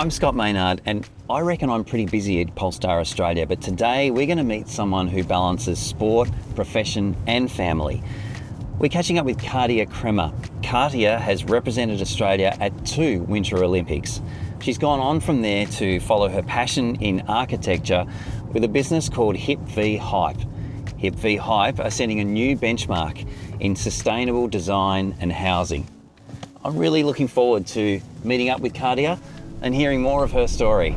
I'm Scott Maynard, and I reckon I'm pretty busy at Polestar Australia, but today we're going to meet someone who balances sport, profession and family. We're catching up with Katya Crema. Katya has represented Australia at 2 Winter Olympics. She's gone on from there to follow her passion in architecture with a business called Hip v Hype. Hip v Hype are setting a new benchmark in sustainable design and housing. I'm really looking forward to meeting up with Katya and hearing more of her story.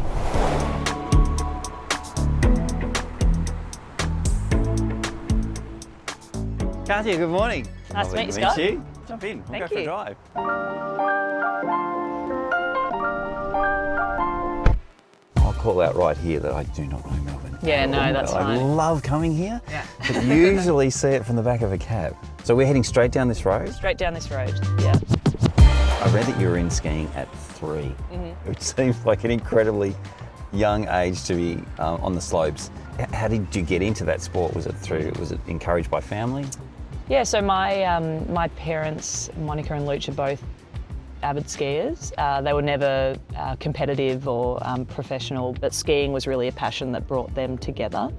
Katya, good morning. Nice to meet you, Scott. You. Jump in, we'll go for a drive. I'll call out right here that I do not know Melbourne. Yeah, no, that's fine. I love coming here, Yeah. but usually see it from the back of a cab. So we're heading straight down this road? Straight down this road, yeah. I read that you were in skiing at 3, which seems like an incredibly young age to be on the slopes. How did you get into that sport? Was it encouraged by family? Yeah, so my parents, Monica and Luch, are both avid skiers. They were never competitive or professional, but skiing was really a passion that brought them together.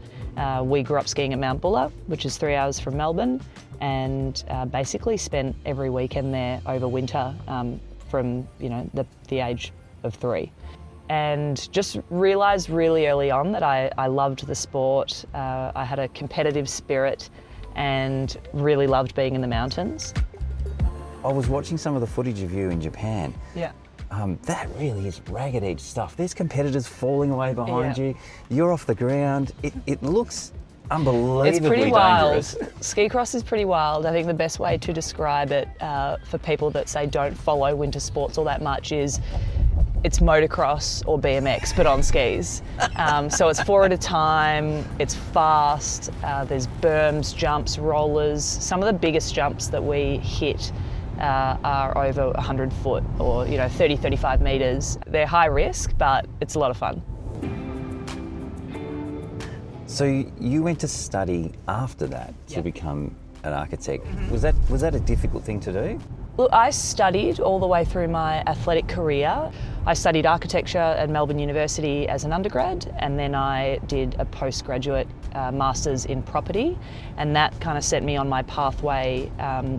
We grew up skiing at Mount Buller, which is 3 hours from Melbourne, and basically spent every weekend there over winter from the age of 3. And just realised really early on that I loved the sport. I had a competitive spirit and really loved being in the mountains. I was watching some of the footage of you in Japan. Yeah. That really is ragged edge stuff. There's competitors falling away behind Yeah. you. You're off the ground. It looks unbelievably It's pretty wild. dangerous. Ski cross is pretty wild. I think the best way to describe it for people that say don't follow winter sports all that much is it's motocross or BMX, but on skis. So it's 4 at a time, it's fast, there's berms, jumps, rollers. Some of the biggest jumps that we hit are over 100 foot or 30, 35 metres. They're high risk, but it's a lot of fun. So you went to study after that to Yeah. become an architect. Was that a difficult thing to do? Look, I studied all the way through my athletic career. I studied architecture at Melbourne University as an undergrad, and then I did a postgraduate master's in property, and that kind of set me on my pathway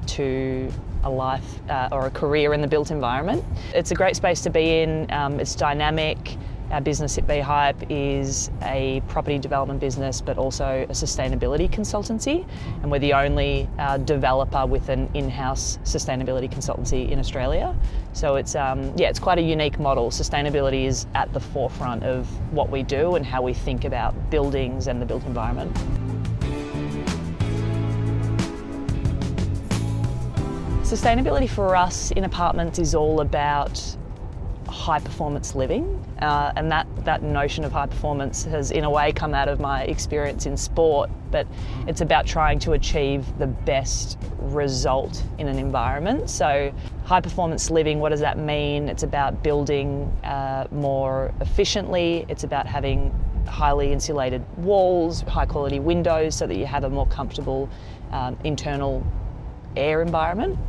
to a life or a career in the built environment. It's a great space to be in. It's dynamic. Our business at Be Hype is a property development business, but also a sustainability consultancy. And we're the only developer with an in-house sustainability consultancy in Australia. So it's quite a unique model. Sustainability is at the forefront of what we do and how we think about buildings and the built environment. Sustainability for us in apartments is all about high performance living, and that notion of high performance has in a way come out of my experience in sport, but it's about trying to achieve the best result in an environment. So high performance living, what does that mean? It's about building more efficiently. It's about having highly insulated walls, high quality windows so that you have a more comfortable internal air environment.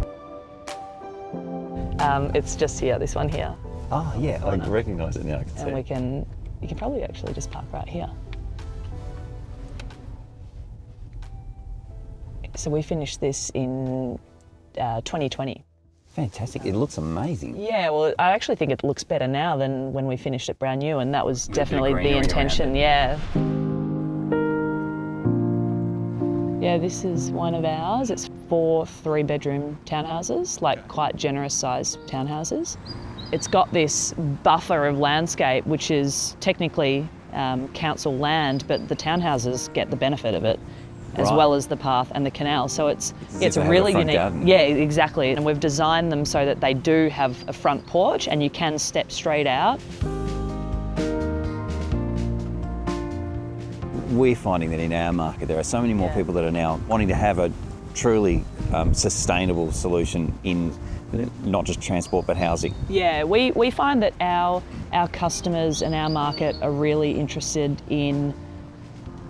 It's just here, this one here. Oh yeah, I recognise it now. I can see. And you can probably actually just park right here. So we finished this in 2020. Fantastic. It looks amazing. Yeah, well, I actually think it looks better now than when we finished it brand new, and that was definitely the greenery intention, around yeah. Yeah, this is one of ours. It's 4 3-bedroom townhouses, like quite generous sized townhouses. It's got this buffer of landscape, which is technically council land, but the townhouses get the benefit of it, as Right. well as the path and the canal. So it's As if they a have a really front unique. garden. Yeah, exactly. And we've designed them so that they do have a front porch, and you can step straight out. We're finding that in our market there are so many more people that are now wanting to have a truly sustainable solution in not just transport but housing. Yeah, we find that our customers and our market are really interested in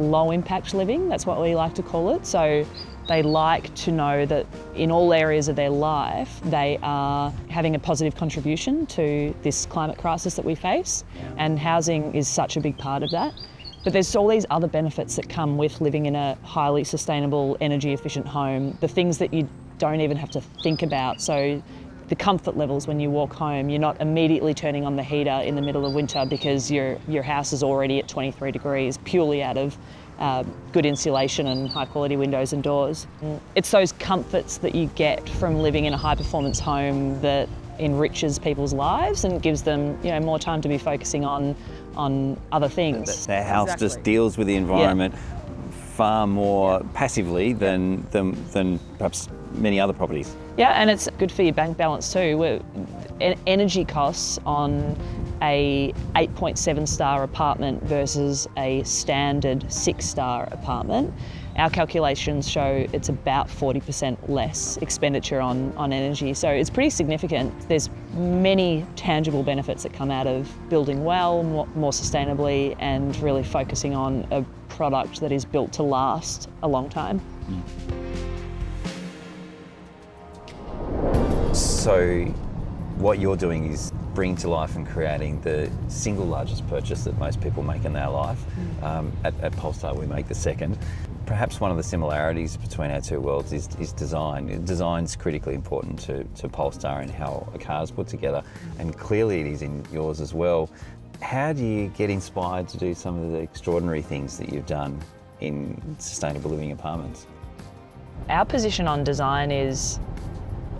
low impact living, that's what we like to call it. So they like to know that in all areas of their life, they are having a positive contribution to this climate crisis that we face. And housing is such a big part of that. But there's all these other benefits that come with living in a highly sustainable, energy efficient home, the things that you don't even have to think about. So the comfort levels when you walk home, you're not immediately turning on the heater in the middle of winter because your house is already at 23 degrees, purely out of good insulation and high quality windows and doors. It's those comforts that you get from living in a high performance home that enriches people's lives and gives them, more time to be focusing on other things. Their house just deals with the environment far more passively than perhaps many other properties. Yeah, and it's good for your bank balance too. Energy costs on a 8.7 star apartment versus a standard 6-star apartment, our calculations show it's about 40% less expenditure on energy. So it's pretty significant. There's many tangible benefits that come out of building well, more sustainably, and really focusing on a product that is built to last a long time. So what you're doing is bringing to life and creating the single largest purchase that most people make in their life. At Polestar we make the second. Perhaps one of the similarities between our two worlds is design. Design's critically important to Polestar and how a car is put together, and clearly it is in yours as well. How do you get inspired to do some of the extraordinary things that you've done in sustainable living apartments? Our position on design is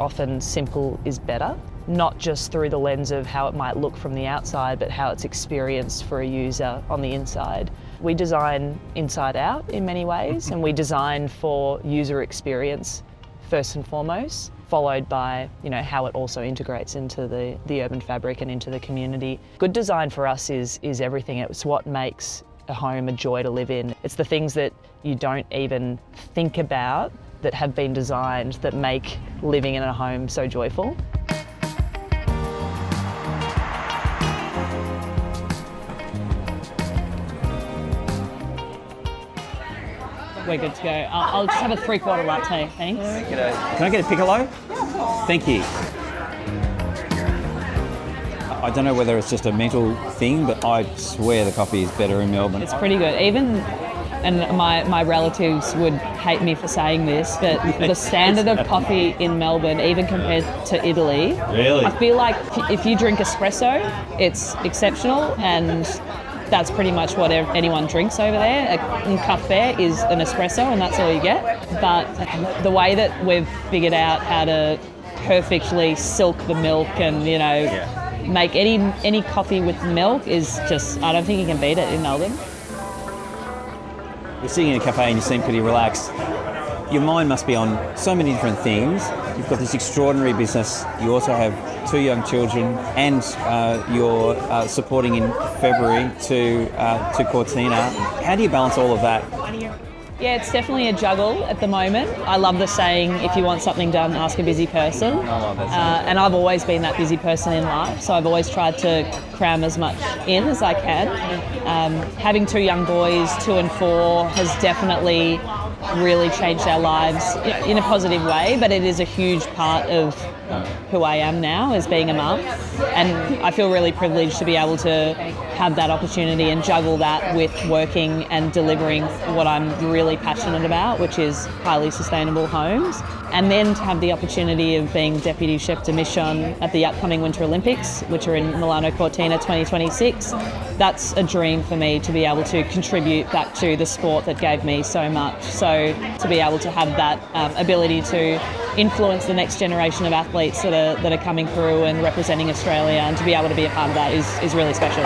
often simple is better, not just through the lens of how it might look from the outside, but how it's experienced for a user on the inside. We design inside out in many ways, and we design for user experience first and foremost, followed by how it also integrates into the urban fabric and into the community. Good design for us is everything. It's what makes a home a joy to live in. It's the things that you don't even think about that have been designed that make living in a home so joyful. We're good to go. I'll just have a 3/4 latte, thanks. Can I get a piccolo? Thank you. I don't know whether it's just a mental thing, but I swear the coffee is better in Melbourne. It's pretty good. And my relatives would hate me for saying this, but the standard of coffee in Melbourne, even compared to Italy, Really? I feel like if you drink espresso, it's exceptional, and that's pretty much what anyone drinks over there. A café is an espresso, and that's all you get. But the way that we've figured out how to perfectly silk the milk and make any coffee with milk is just, I don't think you can beat it in Melbourne. You're sitting in a cafe and you seem pretty relaxed. Your mind must be on so many different things. You've got this extraordinary business. You also have 2 young children, and you're supporting in February to Cortina. How do you balance all of that? Yeah, it's definitely a juggle at the moment. I love the saying, if you want something done, ask a busy person. And I've always been that busy person in life, so I've always tried to cram as much in as I can. Having 2 young boys, 2 and 4, has definitely really changed our lives in a positive way, but it is a huge part of who I am now as being a mum, and I feel really privileged to be able to have that opportunity and juggle that with working and delivering what I'm really passionate about, which is highly sustainable homes, and then to have the opportunity of being Deputy Chef de Mission at the upcoming Winter Olympics, which are in Milano-Cortina 2026. That's a dream for me, to be able to contribute back to the sport that gave me so much. So to be able to have that ability to influence the next generation of athletes that are coming through and representing Australia, and to be able to be a part of that is really special.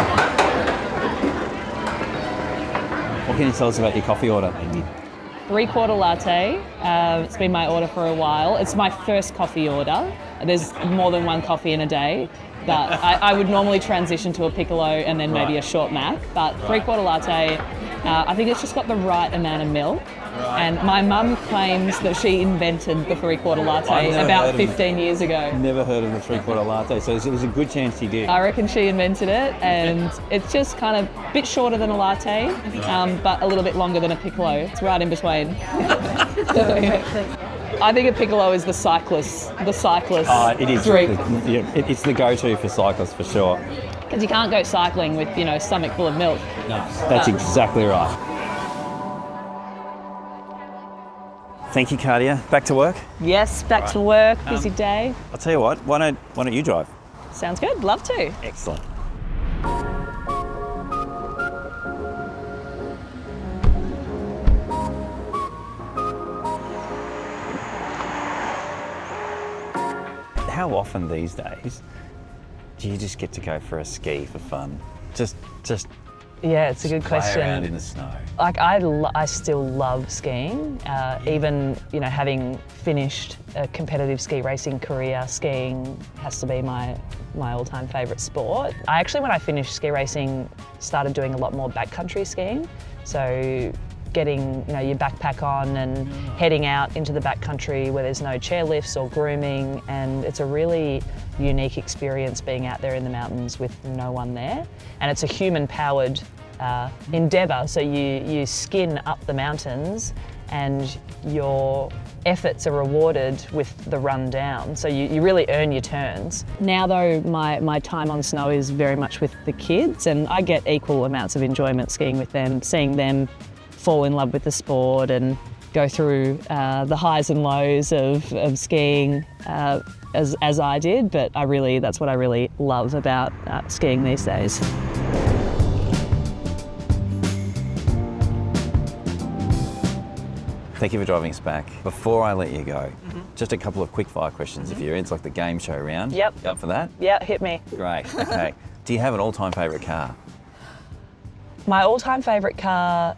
What can you tell us about your coffee order? 3/4 latte. It's been my order for a while. It's my first coffee order. There's more than one coffee in a day, but I would normally transition to a piccolo and then maybe a short mac. But 3/4 latte, I think it's just got the right amount of milk. And my mum claims that she invented the three-quarter latte about 15 years ago. Never heard of the three-quarter latte, so there's a good chance she did. I reckon she invented it, and it's just kind of a bit shorter than a latte, but a little bit longer than a piccolo. It's right in between. I think a piccolo is the cyclist It is. drink. It's the go-to for cyclists for sure. Because you can't go cycling with, stomach full of milk. No, that's exactly right. Thank you, Katya. Back to work? Yes, back to work, busy day. I'll tell you what, why don't you drive? Sounds good, love to. Excellent. How often these days do you just get to go for a ski for fun? Just Yeah, it's a good play question. around in the snow. Like I still love skiing. Even having finished a competitive ski racing career, skiing has to be my all-time favourite sport. I actually, when I finished ski racing, started doing a lot more backcountry skiing. So getting your backpack on and heading out into the backcountry where there's no chairlifts or grooming, and it's a really unique experience being out there in the mountains with no one there. And it's a human-powered endeavour, so you skin up the mountains and your efforts are rewarded with the run down, so you really earn your turns. Now though, my time on snow is very much with the kids, and I get equal amounts of enjoyment skiing with them, seeing them fall in love with the sport and go through the highs and lows of skiing as I did, but that's what I really love about skiing these days. Thank you for driving us back. Before I let you go, just a couple of quick fire questions if you're in. It's like the game show round. Yep. You up for that? Yeah, hit me. Great, okay. Do you have an all-time favourite car? My all-time favourite car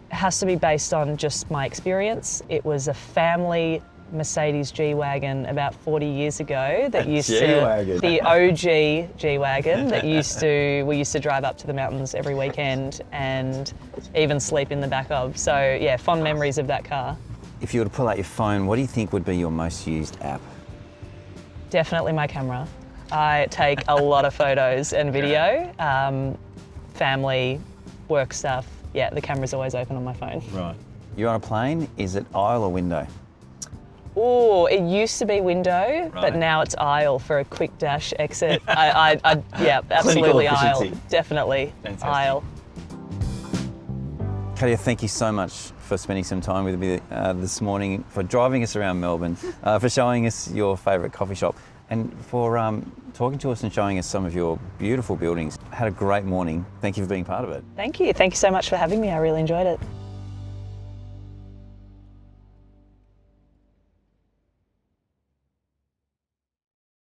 has to be based on just my experience. It was a family Mercedes G-Wagon about 40 years ago that used G-Wagon. the OG G-Wagon that we used to drive up to the mountains every weekend and even sleep in the back of. So yeah, fond memories of that car. If you were to pull out your phone, what do you think would be your most used app? Definitely my camera. I take a lot of photos and video, family, work stuff. Yeah, the camera's always open on my phone. Right. You're on a plane, is it aisle or window? Oh, it used to be window, but now it's aisle for a quick dash exit. Yeah, absolutely aisle. efficiency. Definitely aisle. Katya, thank you so much for spending some time with me this morning, for driving us around Melbourne, for showing us your favourite coffee shop, and for talking to us and showing us some of your beautiful buildings. Had a great morning. Thank you for being part of it. Thank you. Thank you so much for having me. I really enjoyed it.